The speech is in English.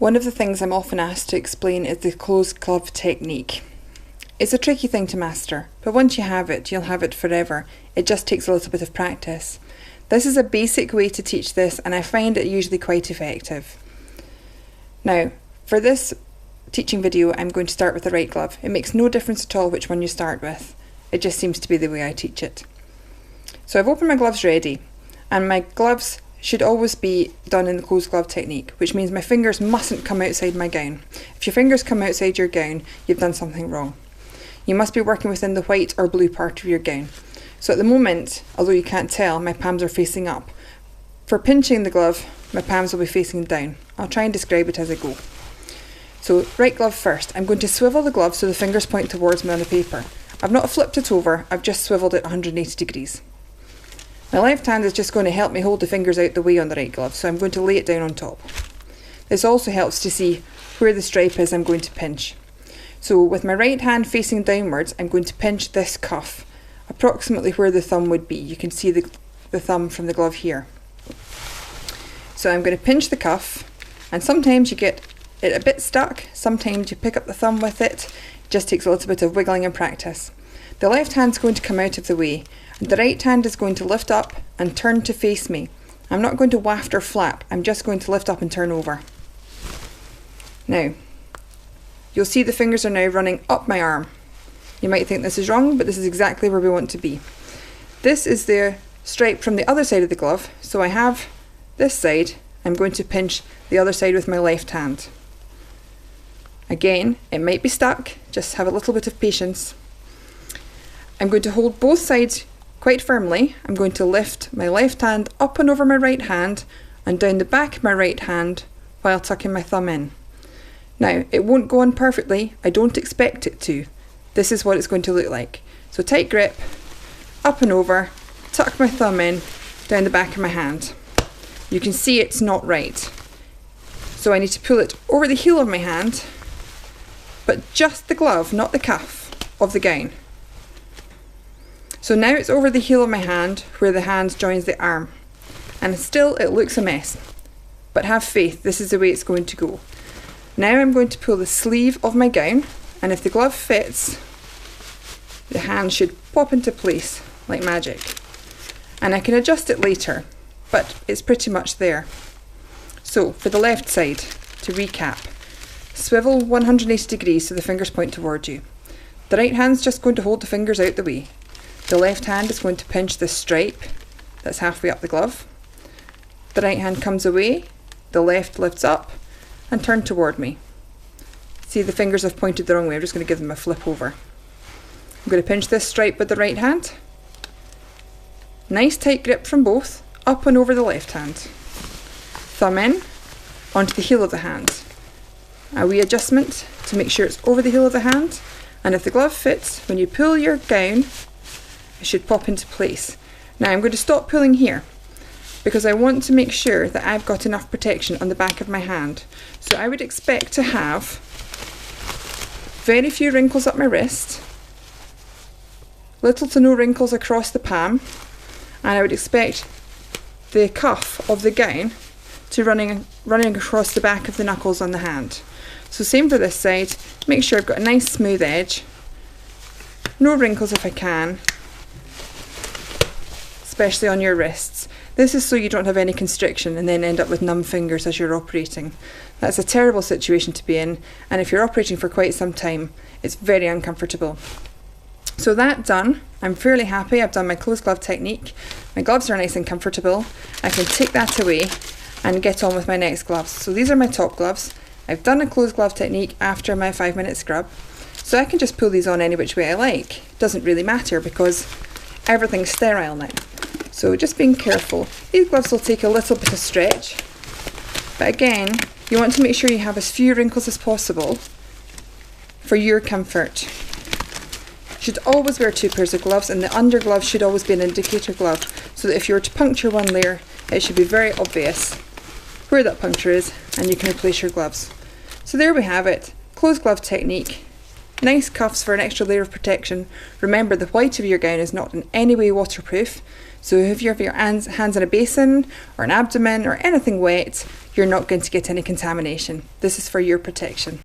One of the things I'm often asked to explain is the closed glove technique. It's a tricky thing to master, but once you have it, you'll have it forever. It just takes a little bit of practice. This is a basic way to teach this, and I find it usually quite effective. Now, for this teaching video, I'm going to start with the right glove. It makes no difference at all which one you start with. It just seems to be the way I teach it. So I've opened my gloves ready, and my gloves should always be done in the closed glove technique, which means my fingers mustn't come outside my gown. If your fingers come outside your gown, you've done something wrong. You must be working within the white or blue part of your gown. So at the moment, although you can't tell, my palms are facing up. For pinching the glove, my palms will be facing down. I'll try and describe it as I go. So right glove first. I'm going to swivel the glove so the fingers point towards me on the paper. I've not flipped it over, I've just swiveled it 180 degrees. My left hand is just going to help me hold the fingers out the way on the right glove, so I'm going to lay it down on top. This also helps to see where the stripe is I'm going to pinch. So with my right hand facing downwards, I'm going to pinch this cuff, approximately where the thumb would be. You can see the thumb from the glove here. So I'm going to pinch the cuff, and sometimes you get it a bit stuck, sometimes you pick up the thumb with it. It just takes a little bit of wiggling and practice. The left hand's going to come out of the way, and the right hand is going to lift up and turn to face me. I'm not going to waft or flap, I'm just going to lift up and turn over. Now, you'll see the fingers are now running up my arm. You might think this is wrong, but this is exactly where we want to be. This is the stripe from the other side of the glove, so I have this side. I'm going to pinch the other side with my left hand. Again, it might be stuck, just have a little bit of patience. I'm going to hold both sides quite firmly. I'm going to lift my left hand up and over my right hand and down the back of my right hand while tucking my thumb in. Now, it won't go on perfectly. I don't expect it to. This is what it's going to look like. So tight grip, up and over, tuck my thumb in, down the back of my hand. You can see it's not right. So I need to pull it over the heel of my hand, but just the glove, not the cuff of the gown. So now it's over the heel of my hand where the hand joins the arm. And still it looks a mess. But have faith, this is the way it's going to go. Now I'm going to pull the sleeve of my gown, and if the glove fits, the hand should pop into place like magic. And I can adjust it later, but it's pretty much there. So for the left side, to recap, swivel 180 degrees so the fingers point towards you. The right hand's just going to hold the fingers out the way. The left hand is going to pinch this stripe that's halfway up the glove. The right hand comes away, the left lifts up and turn toward me. See, the fingers have pointed the wrong way. I'm just going to give them a flip over. I'm going to pinch this stripe with the right hand. Nice tight grip from both, up and over the left hand. Thumb in, onto the heel of the hand. A wee adjustment to make sure it's over the heel of the hand, and if the glove fits, when you pull your gown, it should pop into place. Now I'm going to stop pulling here because I want to make sure that I've got enough protection on the back of my hand. So I would expect to have very few wrinkles up my wrist, little to no wrinkles across the palm, and I would expect the cuff of the gown to running across the back of the knuckles on the hand. So same for this side, make sure I've got a nice smooth edge, no wrinkles if I can, especially on your wrists. This is so you don't have any constriction and then end up with numb fingers as you're operating. That's a terrible situation to be in, and if you're operating for quite some time, it's very uncomfortable. So that done, I'm fairly happy. I've done my closed glove technique. My gloves are nice and comfortable. I can take that away and get on with my next gloves. So these are my top gloves. I've done a closed glove technique after my 5-minute scrub, so I can just pull these on any which way I like. It doesn't really matter because everything's sterile now. So just being careful. These gloves will take a little bit of stretch, but again, you want to make sure you have as few wrinkles as possible for your comfort. You should always wear 2 pairs of gloves, and the underglove should always be an indicator glove, so that if you were to puncture one layer, it should be very obvious where that puncture is and you can replace your gloves. So there we have it, closed glove technique. Nice cuffs for an extra layer of protection. Remember, the white of your gown is not in any way waterproof, So if you have your hands in a basin or an abdomen or anything wet, you're not going to get any contamination. This is for your protection.